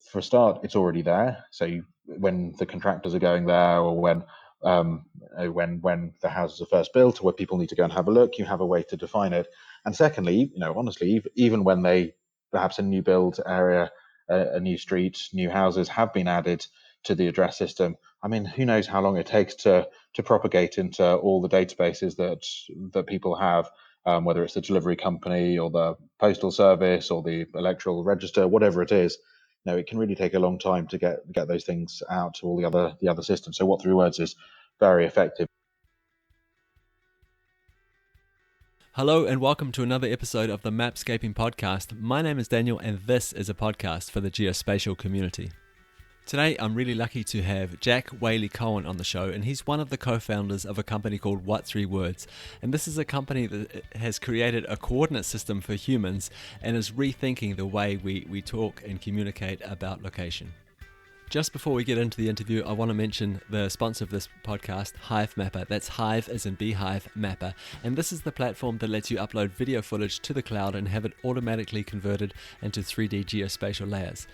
for a start, it's already there. So when the contractors are going there, or when the houses are first built, or where people need to go and have a look, you have a way to define it. And secondly, honestly, even when they perhaps a new build area, a new street, new houses have been added to the address system. I mean, who knows how long it takes to propagate into all the databases that people have, whether it's the delivery company or the postal service or the electoral register, whatever it is. It can really take a long time to get those things out to all the other systems. So What3Words is very effective. Hello and welcome to another episode of the Mapscaping podcast. My name is Daniel and this is a podcast for the geospatial community. Today I'm really lucky to have Jack Waley-Cohen on the show, and he's one of the co-founders of a company called What3Words. And this is a company that has created a coordinate system for humans and is rethinking the way we talk and communicate about location. Just before we get into the interview, I want to mention the sponsor of this podcast, Hive Mapper. That's Hive as in Beehive Mapper. And this is the platform that lets you upload video footage to the cloud and have it automatically converted into 3D geospatial layers.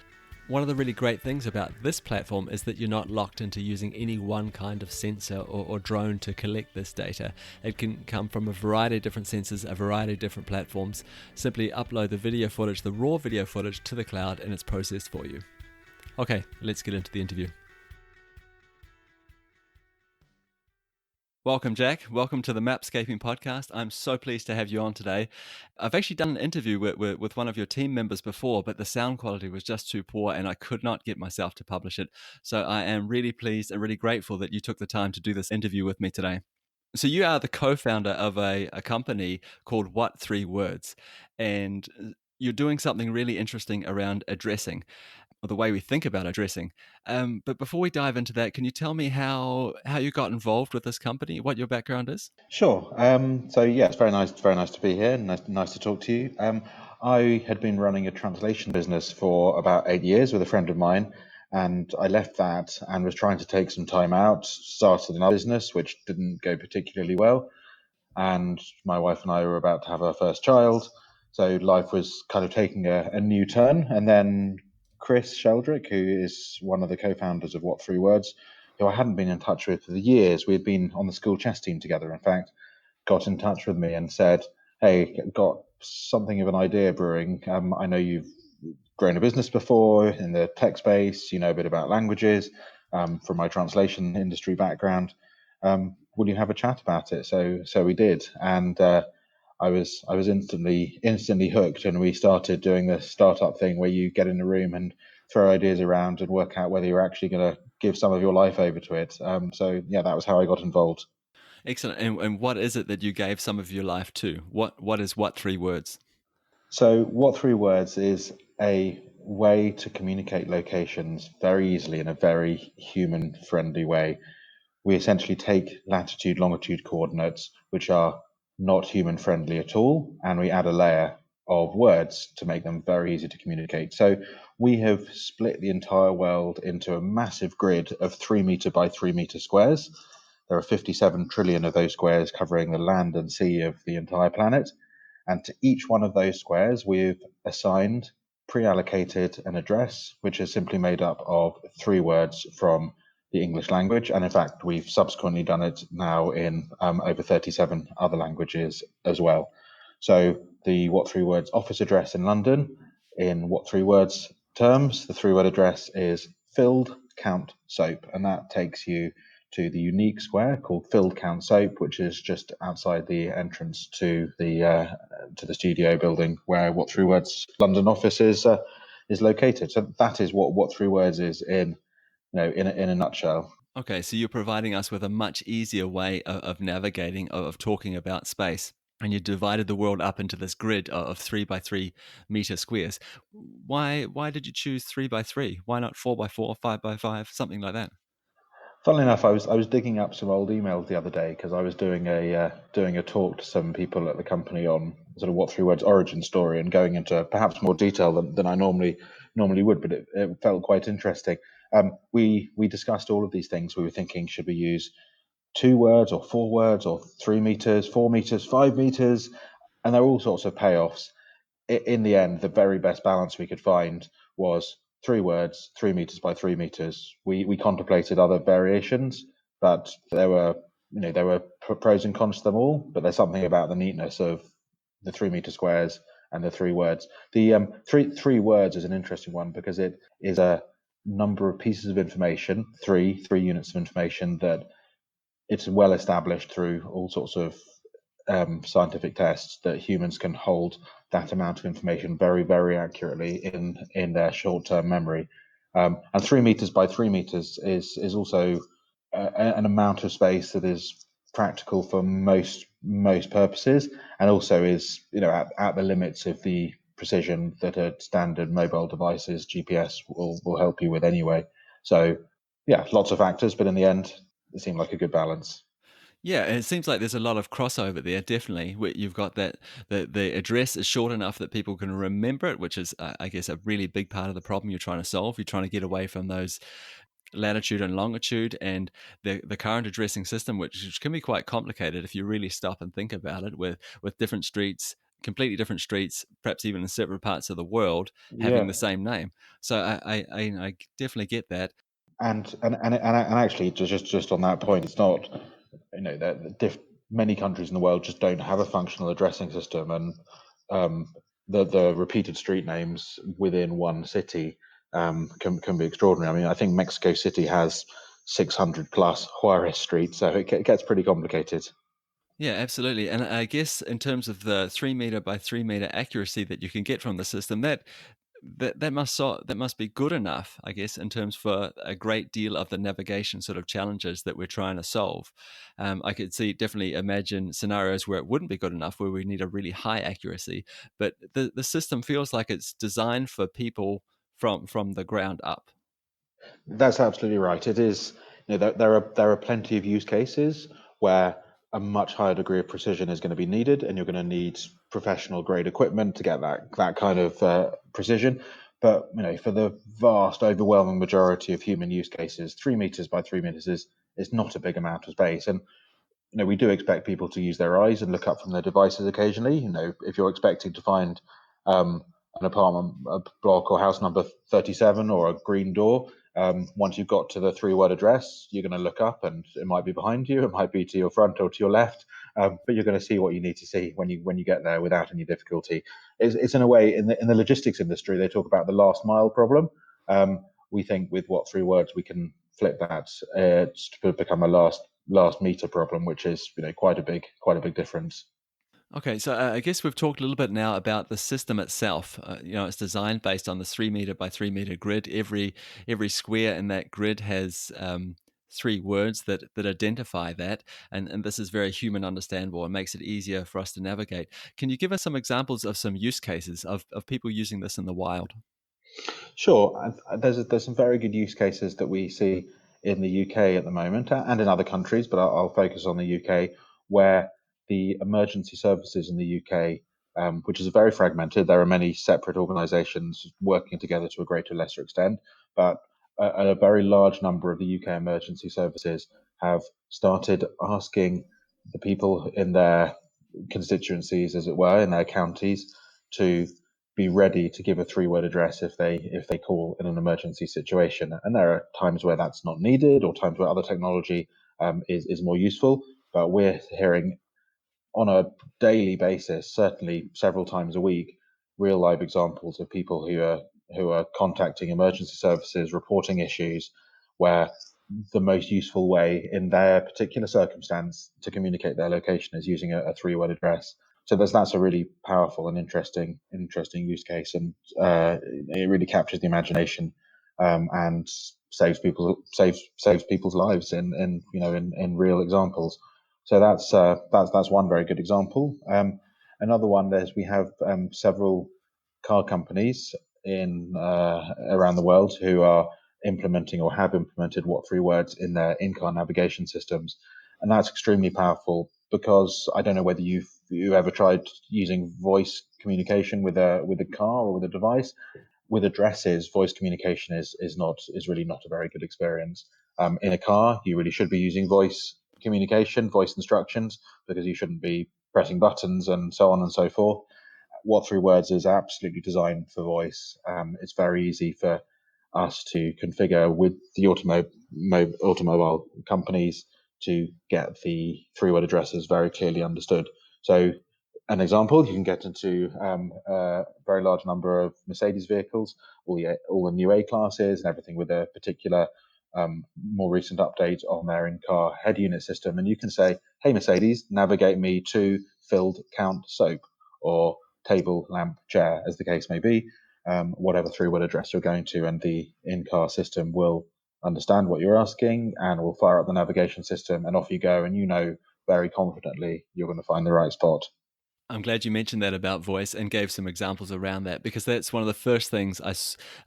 One of the really great things about this platform is that you're not locked into using any one kind of sensor or drone to collect this data. It can come from a variety of different sensors, a variety of different platforms. Simply upload the video footage, the raw video footage, to the cloud and it's processed for you. Okay, let's get into the interview. Welcome, Jack. Welcome to the Mapscaping podcast. I'm so pleased to have you on today. I've actually done an interview with one of your team members before, but the sound quality was just too poor and I could not get myself to publish it. So I am really pleased and really grateful that you took the time to do this interview with me today. So you are the co-founder of a company called What3Words, and you're doing something really interesting around addressing, or the way we think about addressing. But before we dive into that, can you tell me how you got involved with this company, what your background is? Sure. So yeah, it's very nice to be here. Nice to talk to you. I had been running a translation business for about 8 years with a friend of mine, and I left that and was trying to take some time out. Started another business which didn't go particularly well, and my wife and I were about to have our first child, so life was kind of taking a new turn. And then Chris Sheldrick, who is one of the co-founders of What3Words, who I hadn't been in touch with for the years, we had been on the school chess team together, in fact, got in touch with me and said, hey, got something of an idea brewing. I know you've grown a business before in the tech space, you know a bit about languages, from my translation industry background. Will you have a chat about it? So we did, and I was instantly hooked, and we started doing this startup thing where you get in a room and throw ideas around and work out whether you're actually going to give some of your life over to it. So yeah, that was how I got involved. Excellent. And what is it that you gave some of your life to? What is What3Words? So What3Words is a way to communicate locations very easily in a very human-friendly way. We essentially take latitude, longitude coordinates, which are not human friendly at all, and we add a layer of words to make them very easy to communicate. So we have split the entire world into a massive grid of 3 meter by 3 meter squares. There are 57 trillion of those squares covering the land and sea of the entire planet. And to each one of those squares, we've assigned, pre-allocated an address, which is simply made up of 3 words from the English language. And in fact, we've subsequently done it now in over 37 other languages as well. So the What3Words office address in London, in What3Words terms, the 3-word address is Filled Count Soap, and that takes you to the unique square called Filled Count Soap, which is just outside the entrance to the studio building where What3Words London office is located. So that is what What3Words is in a nutshell. Okay, so you're providing us with a much easier way of navigating, of talking about space. And you divided the world up into this grid of 3 by 3 meter squares. Why did you choose 3 by 3? Why not 4 by 4, 5 by 5, something like that? Funnily enough, I was digging up some old emails the other day because I was doing a talk to some people at the company on sort of What3Words origin story, and going into perhaps more detail than I normally would, but it felt quite interesting. We discussed all of these things. We were thinking, should we use 2 words or 4 words or 3 meters, 4 meters, 5 meters, and there were all sorts of payoffs. In the end, the very best balance we could find was three words, 3 meters by 3 meters. We contemplated other variations, but there were pros and cons to them all. But there's something about the neatness of the 3 meter squares and the three words. The three words is an interesting one because it is a number of pieces of information, three units of information that it's well established through all sorts of scientific tests that humans can hold that amount of information very, very accurately in their short-term memory. And 3 meters by 3 meters is also an amount of space that is practical for most purposes, and also is at the limits of the precision that a standard mobile device's GPS will help you with anyway. So yeah, lots of factors, but in the end, it seemed like a good balance. Yeah, and it seems like there's a lot of crossover there. Definitely, you've got that the address is short enough that people can remember it, which is, I guess, a really big part of the problem you're trying to solve. You're trying to get away from those latitude and longitude, and the current addressing system, which can be quite complicated if you really stop and think about it, with different streets, completely different streets, perhaps even in separate parts of the world, having Yeah, the same name. So I definitely get that. and actually, just on that point, it's not that many countries in the world just don't have a functional addressing system, and um, the repeated street names within one city can be extraordinary. I mean, I think Mexico City has 600 plus Juarez streets, so it gets pretty complicated. Yeah, absolutely. And I guess in terms of the 3 meter by 3 meter accuracy that you can get from the system, that must be good enough, I guess, in terms for a great deal of the navigation sort of challenges that we're trying to solve. I could definitely imagine scenarios where it wouldn't be good enough, where we need a really high accuracy. But the system feels like it's designed for people from the ground up. That's absolutely right. It is. There are plenty of use cases where a much higher degree of precision is going to be needed, and you're going to need professional grade equipment to get that kind of precision. But for the vast, overwhelming majority of human use cases, 3 meters by 3 meters is not a big amount of space. And we do expect people to use their eyes and look up from their devices occasionally. If you're expecting to find an apartment block or house number 37 or a green door, once you've got to the three-word address, you're going to look up, and it might be behind you, it might be to your front or to your left, but you're going to see what you need to see when you get there without any difficulty. It's in a way, in the logistics industry, they talk about the last mile problem. We think with what three words we can flip that to become a last meter problem, which is quite a big difference. Okay, so I guess we've talked a little bit now about the system itself. It's designed based on this 3 meter by 3 meter grid. Every square in that grid has three words that identify that, and this is very human understandable and makes it easier for us to navigate. Can you give us some examples of some use cases of people using this in the wild? Sure, there's some very good use cases that we see in the UK at the moment and in other countries, but I'll focus on the UK, where the emergency services in the UK, which is very fragmented. There are many separate organisations working together to a greater or lesser extent, but a very large number of the UK emergency services have started asking the people in their constituencies, as it were, in their counties, to be ready to give a three-word address if they call in an emergency situation. And there are times where that's not needed, or times where other technology is more useful. But we're hearing on a daily basis, certainly several times a week, real live examples of people who are contacting emergency services, reporting issues, where the most useful way in their particular circumstance to communicate their location is using a three-word address. So that's a really powerful and interesting use case, and it really captures the imagination, and saves people's lives in real examples. So that's one very good example. Another one, we have several car companies in around the world who are implementing or have implemented what three words in their in-car navigation systems, and that's extremely powerful because I don't know whether you ever tried using voice communication with a car or with a device. With addresses, voice communication is really not a very good experience. In a car, you really should be using voice communication, voice instructions, because you shouldn't be pressing buttons and so on and so forth. What three words is absolutely designed for voice. It's very easy for us to configure with the automobile companies to get the three-word addresses very clearly understood. So an example, you can get into a very large number of Mercedes vehicles, all the new A classes and everything with a particular more recent update on their in-car head unit system. And you can say, hey, Mercedes, navigate me to filled count soap or table, lamp, chair, as the case may be, whatever three-word address you're going to, and the in-car system will understand what you're asking and will fire up the navigation system, and off you go, and you know very confidently you're going to find the right spot. I'm glad you mentioned that about voice and gave some examples around that, because that's one of the first things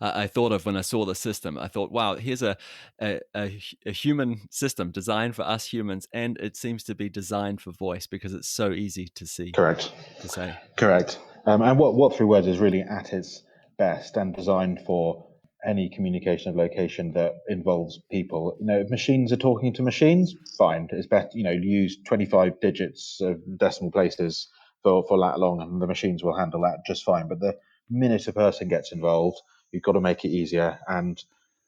I thought of when I saw the system. I thought, wow, here's a human system designed for us humans, and it seems to be designed for voice because it's so easy to see, Correct. to say. Correct. And what three words is really at its best and designed for any communication of location that involves people. If machines are talking to machines, fine. It's better, use 25 digits of decimal places for lat long, and the machines will handle that just fine. But the minute a person gets involved, you've got to make it easier. And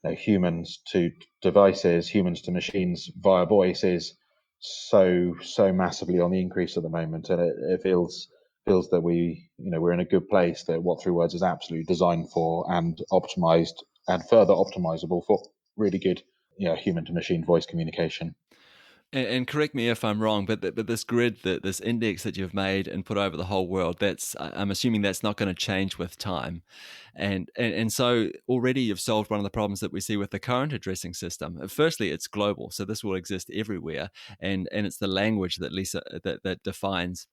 humans to devices, humans to machines via voice is so massively on the increase at the moment, and it feels that we're in a good place, that what three words is absolutely designed for and optimized and further optimizable for really good human to machine voice communication. And correct me if I'm wrong, but this grid, this index that you've made and put over the whole world, I'm assuming that's not going to change with time, and so already you've solved one of the problems that we see with the current addressing system. Firstly, it's global, so this will exist everywhere, and it's the language that that defines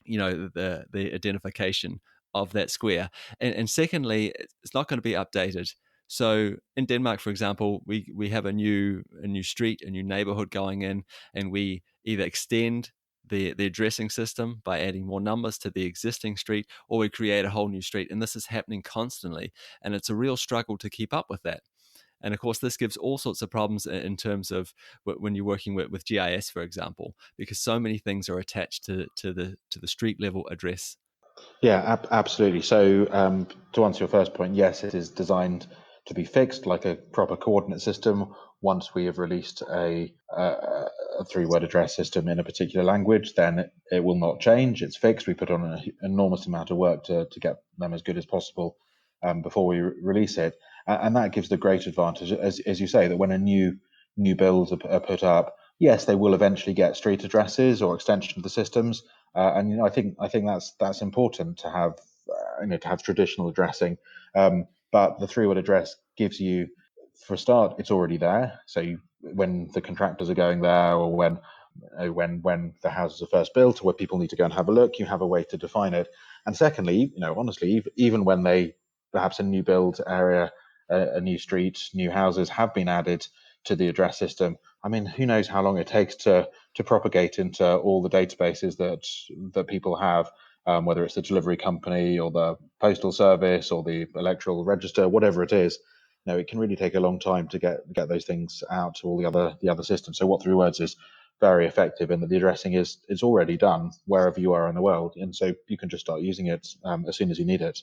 the identification of that square, and secondly, it's not going to be updated. So in Denmark, for example, we have a new street, a new neighborhood going in, and we either extend the addressing system by adding more numbers to the existing street, or we create a whole new street. And this is happening constantly, and it's a real struggle to keep up with that. And of course, this gives all sorts of problems in terms of when you're working with GIS, for example, because so many things are attached to the street level address. Yeah, absolutely. So to answer your first point, yes, it is designed to be fixed like a proper coordinate system. Once we have released a three-word address system in a particular language, then it will not change. It's fixed. We put on an enormous amount of work to get them as good as possible before we release it, and that gives the great advantage, as you say, that when a new builds are put up, yes, they will eventually get street addresses or extension of the systems, and I think that's important to have, to have traditional addressing, but the three-word address gives you, for a start, it's already there. So when the contractors are going there, or when the houses are first built, or where people need to go and have a look, you have a way to define it. And secondly, honestly, even when they perhaps a new build area, a new street, new houses have been added to the address system. I mean, who knows how long it takes to propagate into all the databases that people have, whether it's the delivery company or the postal service or the electoral register, whatever it is. It can really take a long time to get those things out to all the other systems. So what three words is very effective in that the addressing is already done wherever you are in the world, and so you can just start using it as soon as you need it.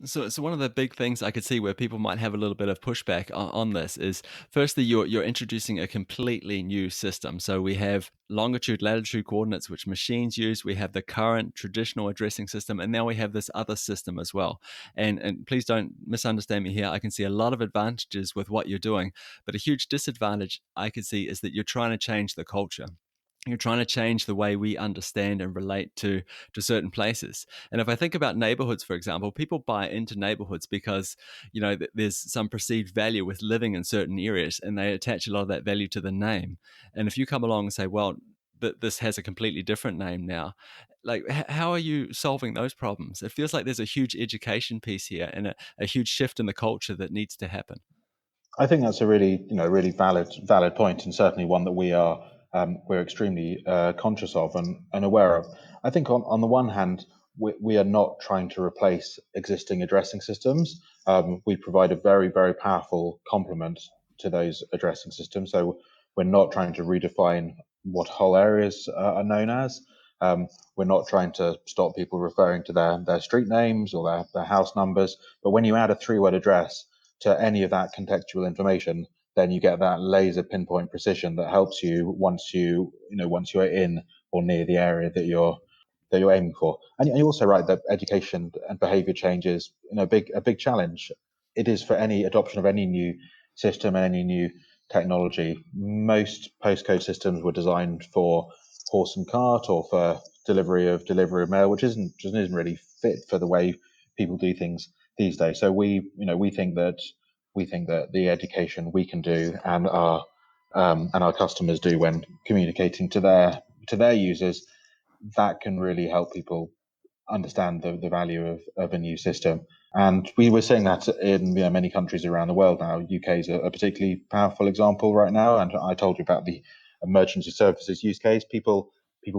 So one of the big things I could see where people might have a little bit of pushback on this is, firstly, you're introducing a completely new system. So we have longitude, latitude coordinates, which machines use. We have the current traditional addressing system, and now we have this other system as well. And please don't misunderstand me here. I can see a lot of advantages with what you're doing, but a huge disadvantage I could see is that you're trying to change the culture. You're trying to change the way we understand and relate to certain places. And if I think about neighborhoods, for example, people buy into neighborhoods because there's some perceived value with living in certain areas, and they attach a lot of that value to the name. And if you come along and say, well, this has a completely different name now, like how are you solving those problems? It feels like there's a huge education piece here, and a huge shift in the culture that needs to happen. I think that's a really valid point, and certainly one that we're extremely conscious of and aware of. I think on the one hand, we are not trying to replace existing addressing systems. We provide a very powerful complement to those addressing systems. So we're not trying to redefine what whole areas are known as. We're not trying to stop people referring to their street names or their house numbers. But when you add a three-word address to any of that contextual information, then you get that laser pinpoint precision that helps you once you're in or near the area that you're aiming for. And you're also right that education and behavior change is a big challenge. It is for any adoption of any new system and any new technology. Most postcode systems were designed for horse and cart or for delivery of mail, which isn't really fit for the way people do things these days. So we think that the education we can do and our customers do when communicating to their users, that can really help people understand the value of a new system. And we were seeing that in many countries around the world now. UK is a particularly powerful example right now. And I told you about the emergency services use case. People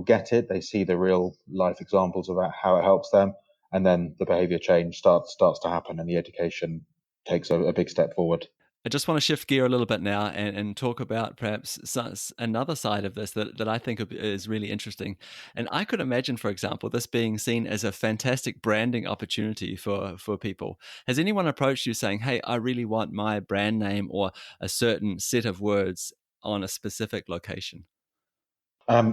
get it. They see the real life examples about how it helps them. And then the behavior change starts to happen and the education takes a big step forward. I just want to shift gear a little bit now and talk about perhaps another side of this that I think is really interesting. And I could imagine, for example, this being seen as a fantastic branding opportunity for people. Has anyone approached you saying, hey, I really want my brand name or a certain set of words on a specific location?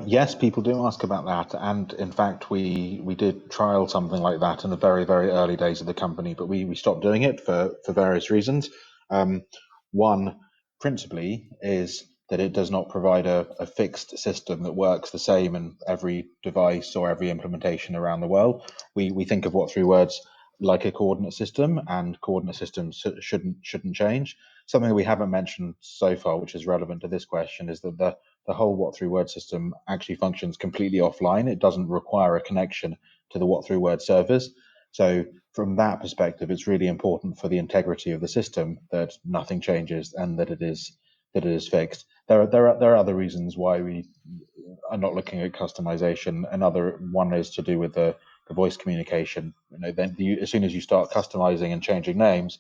Yes, people do ask about that, and in fact, we did trial something like that in the very early days of the company, but we stopped doing it for various reasons. Um, One, principally, is that it does not provide a fixed system that works the same in every device or every implementation around the world. We think of what three words like a coordinate system, and coordinate systems shouldn't change. Something we haven't mentioned so far, which is relevant to this question, is that the whole what through word system actually functions completely offline. It doesn't require a connection to the what through word servers. So from that perspective, it's really important for the integrity of the system that nothing changes and that it is fixed. There are other reasons why we are not looking at customization. Another one is to do with the voice communication. As soon as you start customizing and changing names,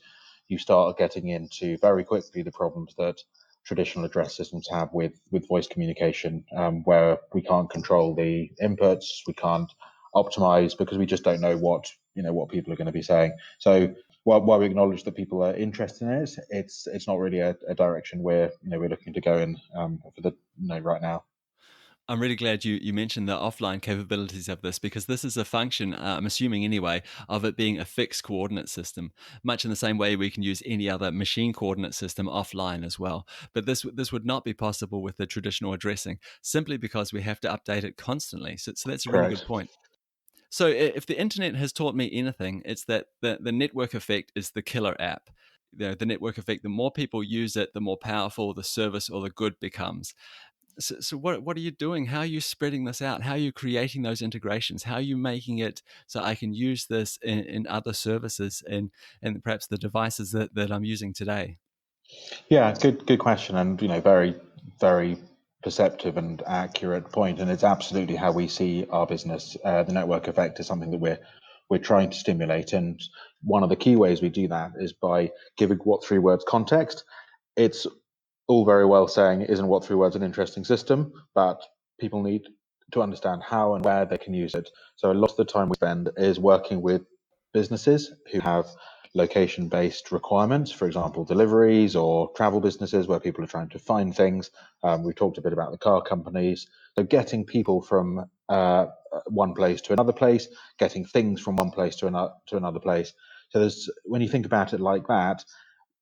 you start getting into very quickly the problems that traditional address systems have with voice communication, where we can't control the inputs, we can't optimize because we just don't know what people are going to be saying. So while we acknowledge that people are interested in it, it's not really a direction we're looking to go in for the right now. I'm really glad you mentioned the offline capabilities of this, because this is a function, I'm assuming anyway, of it being a fixed coordinate system, much in the same way we can use any other machine coordinate system offline as well. But this would not be possible with the traditional addressing, simply because we have to update it constantly. So that's a really good Correct. point. So if the internet has taught me anything, it's that the network effect is the killer app. The network effect, the more people use it, the more powerful the service or the good becomes. So what are you doing? How are you spreading this out? How are you creating those integrations? How are you making it so I can use this in other services and perhaps the devices that I'm using today? Yeah, good question, and very perceptive and accurate point, and it's absolutely how we see our business. The network effect is something that we're trying to stimulate, and one of the key ways we do that is by giving what three words context. It's all very well saying isn't what three words an interesting system, but people need to understand how and where they can use it. So a lot of the time we spend is working with businesses who have location based requirements, for example, deliveries or travel businesses where people are trying to find things. We've talked a bit about the car companies. So getting people from one place to another place, getting things from one place to another place. So when you think about it like that,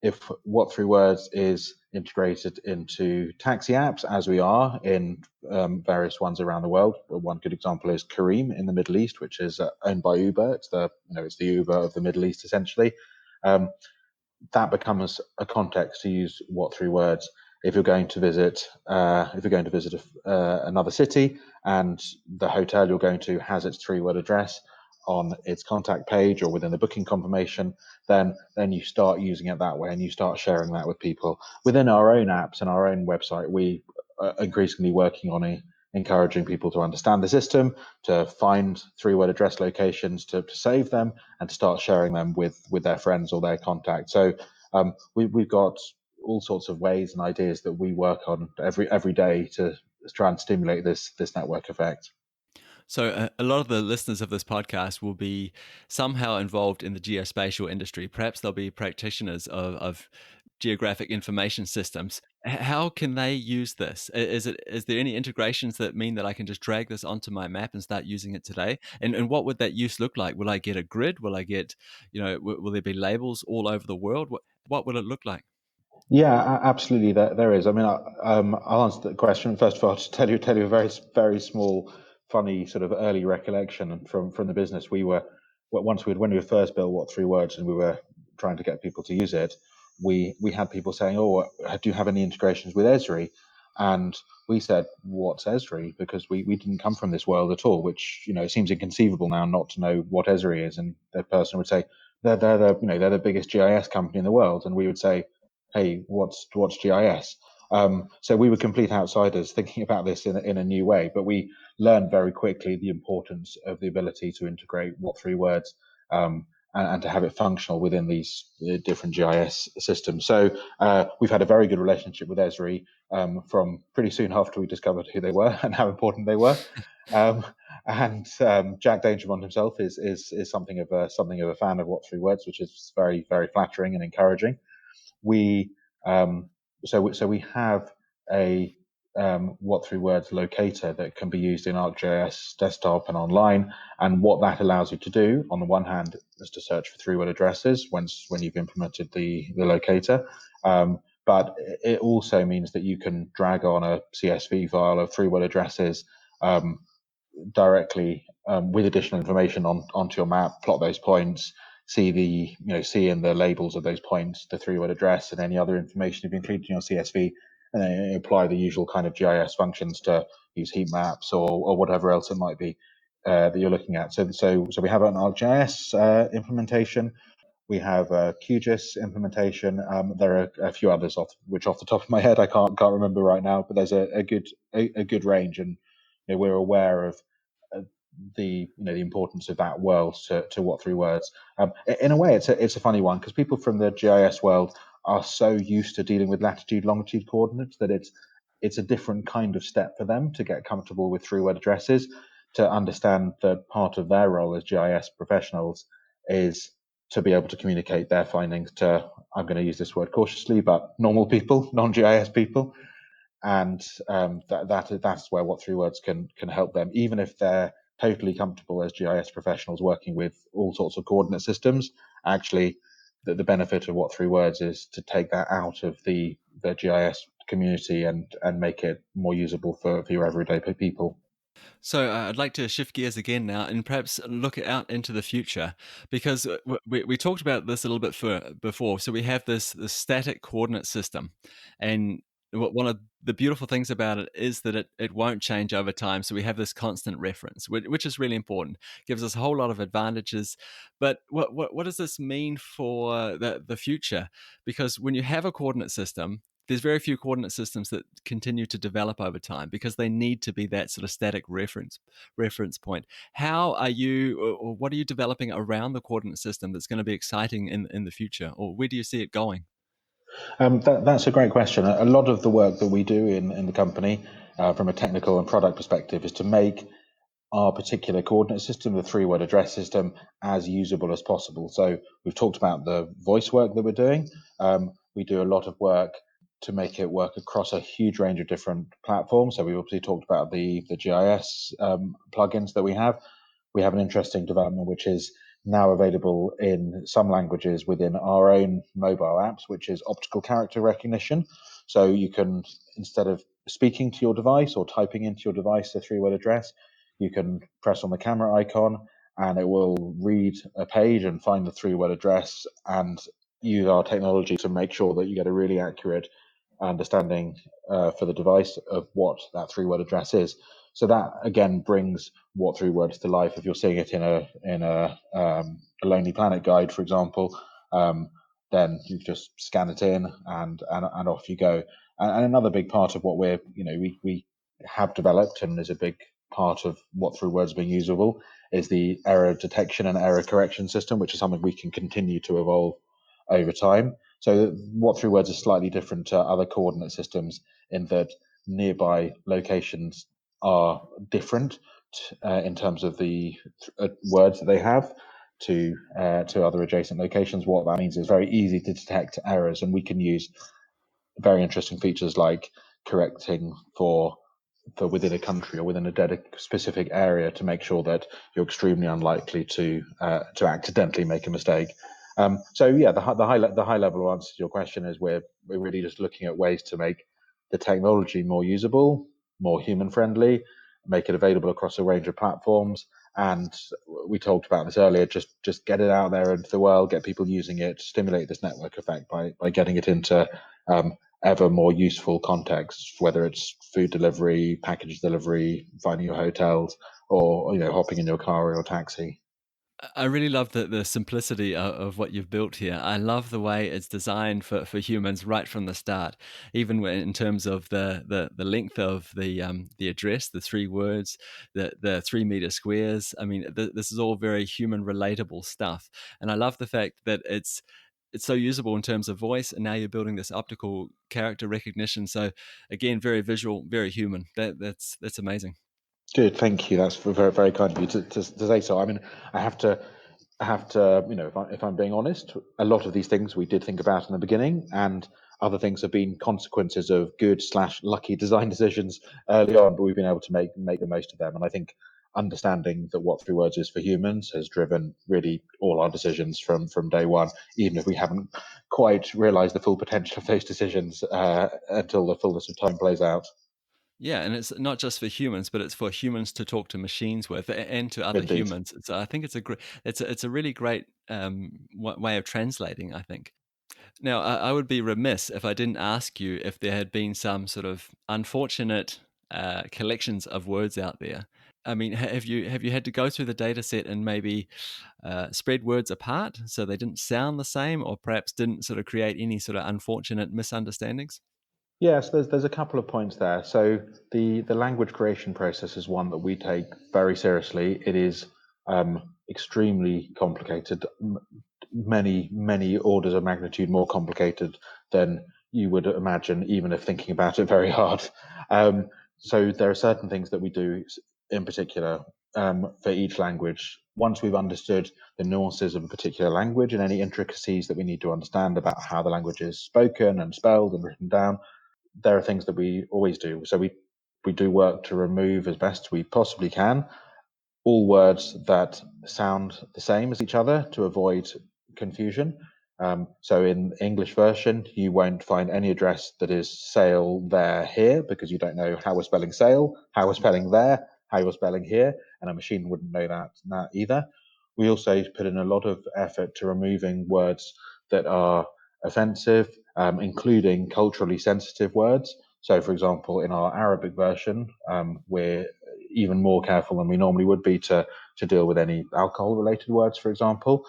if what three words is integrated into taxi apps, as we are in various ones around the world. One good example is Careem in the Middle East, which is owned by Uber. It's the Uber of the Middle East essentially. Um, that becomes a context to use what three words if you're going to visit another city and the hotel you're going to has its three-word address on its contact page or within the booking confirmation, then you start using it that way and you start sharing that with people within our own apps and our own website. We are increasingly working on encouraging people to understand the system, to find three-word address locations, to save them, and to start sharing them with their friends or their contacts. So we've got all sorts of ways and ideas that we work on every day to try and stimulate this network effect. So, a lot of the listeners of this podcast will be somehow involved in the geospatial industry. Perhaps they'll be practitioners of geographic information systems. How can they use this? Is there any integrations that mean that I can just drag this onto my map and start using it today? And what would that use look like? Will I get a grid? Will I get, will there be labels all over the world? What will it look like? Yeah, absolutely. There is. I mean, I'll answer the question first of all. To tell you a very small, funny sort of early recollection from the business. We were when we first built What Three Words, and we were trying to get people to use it. We had people saying, "Oh, do you have any integrations with Esri?" And we said, "What's Esri?" Because we didn't come from this world at all. Which it seems inconceivable now not to know what Esri is. And the person would say, they're the biggest GIS company in the world," and we would say, "Hey, what's GIS?" So we were complete outsiders thinking about this in a new way, but we learned very quickly the importance of the ability to integrate What Three Words, and to have it functional within these different GIS systems. So we've had a very good relationship with Esri from pretty soon after we discovered who they were and how important they were. Um, and Jack Dangermond himself is something of a fan of What Three Words, which is very, very flattering and encouraging. We um, so we have a What Three Words locator that can be used in ArcGIS desktop and online. And what that allows you to do, on the one hand, is to search for three-word addresses when you've implemented the locator. But it also means that you can drag on a CSV file of three-word addresses directly with additional information onto your map, plot those points, see in the labels of those points the three-word address and any other information you've included in your CSV, and then apply the usual kind of GIS functions to use heat maps or whatever else it might be that you're looking at. So we have an ArcGIS implementation. We have a QGIS implementation. There are a few others off the top of my head I can't remember right now, but there's a good range, and we're aware of the importance of that world to What Three Words. In a way, it's a funny one because people from the GIS world are so used to dealing with latitude longitude coordinates that it's a different kind of step for them to get comfortable with three word addresses, to understand that part of their role as GIS professionals is to be able to communicate their findings to, I'm going to use this word cautiously, but normal people, non-GIS people. And that's where What Three Words can help them, even if they're totally comfortable as GIS professionals working with all sorts of coordinate systems. Actually, the benefit of What Three Words is to take that out of the GIS community and make it more usable for your everyday people. So I'd like to shift gears again now and perhaps look out into the future, because we talked about this a little bit before. So we have this static coordinate system, and one of the beautiful things about it is that it won't change over time. So we have this constant reference, which is really important. Gives us a whole lot of advantages. But what does this mean for the future? Because when you have a coordinate system, there's very few coordinate systems that continue to develop over time because they need to be that sort of static reference point. How are you, or what are you developing around the coordinate system that's going to be exciting in the future, or where do you see it going? That's a great question. A lot of the work that we do in the company, from a technical and product perspective, is to make our particular coordinate system, the three-word address system, as usable as possible. So we've talked about the voice work that we're doing. We do a lot of work to make it work across a huge range of different platforms. So we've obviously talked about the GIS plugins that we have. We have an interesting development which is now available in some languages within our own mobile apps, which is optical character recognition. So you can, instead of speaking to your device or typing into your device a three-word address, you can press on the camera icon and it will read a page and find the three-word address and use our technology to make sure that you get a really accurate understanding for the device of what that three-word address is. So that again brings What Three Words to life. If you're seeing it in a Lonely Planet guide, for example, then you just scan it in and off you go. And another big part of what we have developed and is a big part of What Three Words being usable is the error detection and error correction system, which is something we can continue to evolve over time. So What Three Words is slightly different to other coordinate systems in that nearby locations are different, in terms of the words that they have to other adjacent locations. What that means is very easy to detect errors, and we can use very interesting features like correcting for within a country or within a specific area to make sure that you're extremely unlikely to accidentally make a mistake. So yeah, the high level answer to your question is we're really just looking at ways to make the technology more usable, more human friendly, make it available across a range of platforms. And we talked about this earlier. Just get it out there into the world, get people using it, stimulate this network effect by getting it into ever more useful contexts, whether it's food delivery, package delivery, finding your hotels, or hopping in your car or your taxi. I really love the simplicity of what you've built here. I love the way it's designed for humans right from the start, even in terms of the length of the address, the 3 words, the 3 meter squares. I mean, this is all very human relatable stuff, and I love the fact that it's so usable in terms of voice, and now you're building this optical character recognition. So again, very visual, very human. That's amazing. Good, thank you. That's very, very kind of you to say so. I mean, I have to, if I'm being honest, a lot of these things we did think about in the beginning, and other things have been consequences of good/lucky design decisions early on, but we've been able to make the most of them. And I think understanding that what Three Words is for humans has driven really all our decisions from day one, even if we haven't quite realised the full potential of those decisions until the fullness of time plays out. Yeah, and it's not just for humans, but it's for humans to talk to machines with and to other Indeed. humans. So I think it's a really great way of translating, I think. Now, I would be remiss if I didn't ask you if there had been some sort of unfortunate collections of words out there. I mean, have you had to go through the data set and maybe spread words apart so they didn't sound the same, or perhaps didn't sort of create any sort of unfortunate misunderstandings? Yes, there's a couple of points there. So the language creation process is one that we take very seriously. It is extremely complicated, many orders of magnitude more complicated than you would imagine, even if thinking about it very hard. So there are certain things that we do in particular for each language. Once we've understood the nuances of a particular language and any intricacies that we need to understand about how the language is spoken and spelled and written down, there are things that we always do. So we do work to remove as best we possibly can all words that sound the same as each other to avoid confusion. So in English version, you won't find any address that is sale there here because you don't know how we're spelling sale, how we're spelling there, how you're spelling here, and a machine wouldn't know that either. We also put in a lot of effort to removing words that are offensive, including culturally sensitive words. So, for example, in our Arabic version, we're even more careful than we normally would be to deal with any alcohol related words, for example.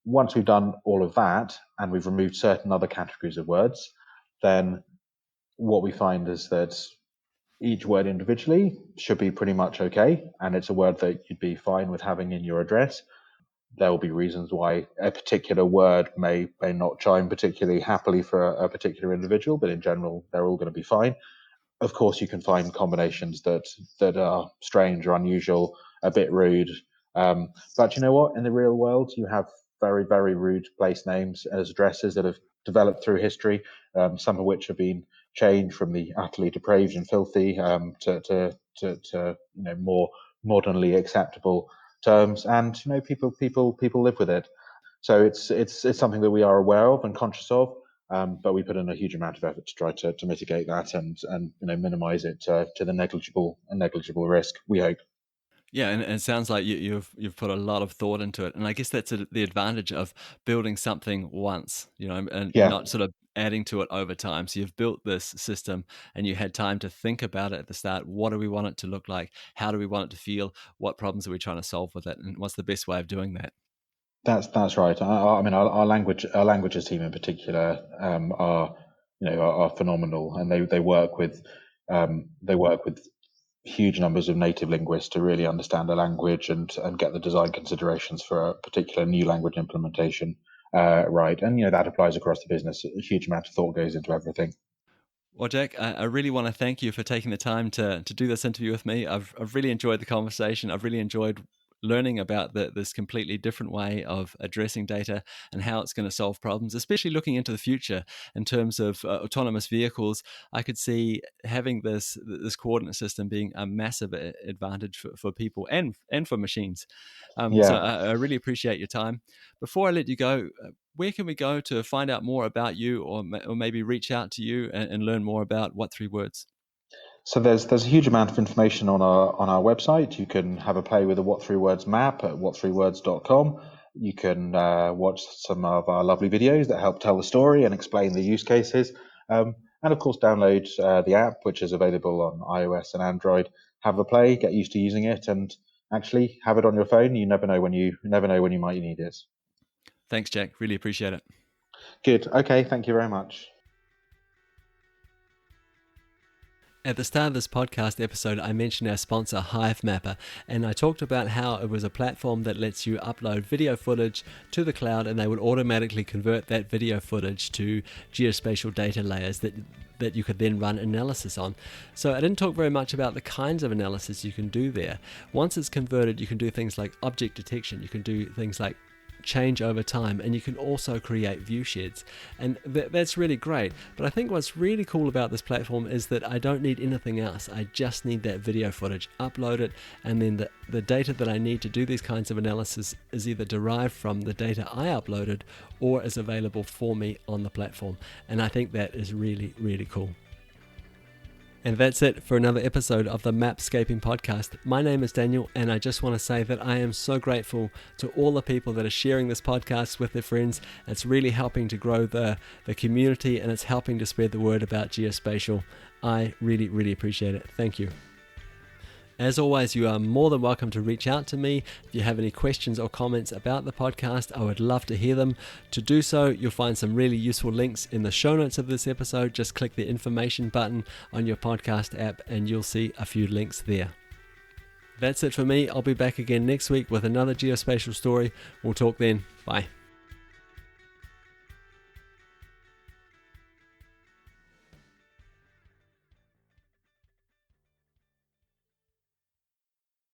Once we've done all of that and we've removed certain other categories of words, then what we find is that each word individually should be pretty much okay, and it's a word that you'd be fine with having in your address. There will be reasons why a particular word may not chime particularly happily for a particular individual, but in general, they're all going to be fine. Of course, you can find combinations that are strange or unusual, a bit rude. But you know what? In the real world, you have very rude place names as addresses that have developed through history. Some of which have been changed from the utterly depraved and filthy to more modernly acceptable terms, and people live with it. So it's something that we are aware of and conscious of, but we put in a huge amount of effort to try to mitigate that and minimize it to the negligible risk. We hope. Yeah, and it sounds like you've put a lot of thought into it, and I guess that's the advantage of building something once, and Yeah, not sort of adding to it over time. So you've built this system, and you had time to think about it at the start. What do we want it to look like? How do we want it to feel? What problems are we trying to solve with it? And what's the best way of doing that? that's right. I mean, our languages team in particular are are phenomenal, and they work with huge numbers of native linguists to really understand a language and get the design considerations for a particular new language implementation right. And that applies across the business. A huge amount of thought goes into everything. Well, Jack, I really want to thank you for taking the time to do this interview with me. I've really enjoyed the conversation. I've really enjoyed learning about this completely different way of addressing data and how it's going to solve problems, especially looking into the future in terms of autonomous vehicles. I could see having this coordinate system being a massive advantage for people and for machines. So Yeah. I really appreciate your time. Before I let you go, where can we go to find out more about you, or maybe reach out to you and learn more about What Three Words? So there's a huge amount of information on our website. You can have a play with the What Three Words map at what3words.com. You can watch some of our lovely videos that help tell the story and explain the use cases. And of course, download the app, which is available on iOS and Android. Have a play, get used to using it, and actually have it on your phone. You never know when you might need it. Thanks, Jack. Really appreciate it. Good. Okay. Thank you very much. At the start of this podcast episode, I mentioned our sponsor, HiveMapper, and I talked about how it was a platform that lets you upload video footage to the cloud, and they would automatically convert that video footage to geospatial data layers that you could then run analysis on. So I didn't talk very much about the kinds of analysis you can do there. Once it's converted, you can do things like object detection, you can do things like change over time, and you can also create view sheds, and that's really great. But I think what's really cool about this platform is that I don't need anything else. I just need that video footage, upload it, and then the data that I need to do these kinds of analysis is either derived from the data I uploaded or is available for me on the platform, and I think that is really, really cool. And that's it for another episode of the Mapscaping podcast. My name is Daniel, and I just want to say that I am so grateful to all the people that are sharing this podcast with their friends. It's really helping to grow the community, and it's helping to spread the word about geospatial. I really, really appreciate it. Thank you. As always, you are more than welcome to reach out to me. If you have any questions or comments about the podcast, I would love to hear them. To do so, you'll find some really useful links in the show notes of this episode. Just click the information button on your podcast app and you'll see a few links there. That's it for me. I'll be back again next week with another geospatial story. We'll talk then. Bye.